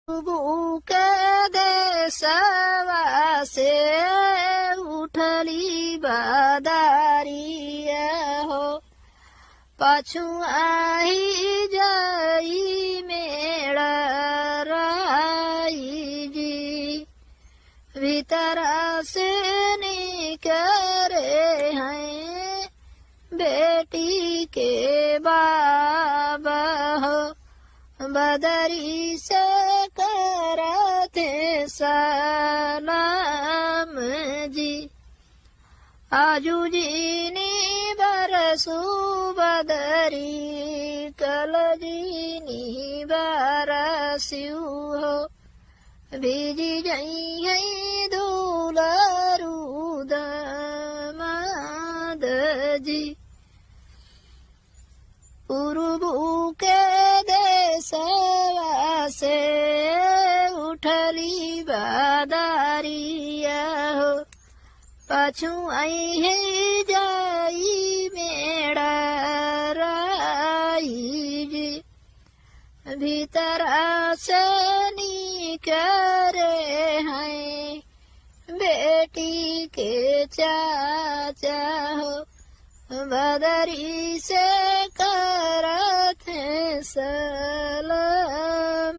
के देशवा से उठली बादारिया हो पछुआही जाई मेड़ा राई जी भीतरा से निकरे हैं बेटी के बाबा हो बदरी से करते सलाम जी आजू जी नी बरसू बदरी कल जी नी बरस्यू हो बीजी जई है दूलरू दामाद जी पूर्व के देशवा से उठली बादारिया हो पछुआई है जाई मेड़ा राई जी भीतरा से निकरे हैं बेटी के चाचा हो बदरी से करत हैं सलाम।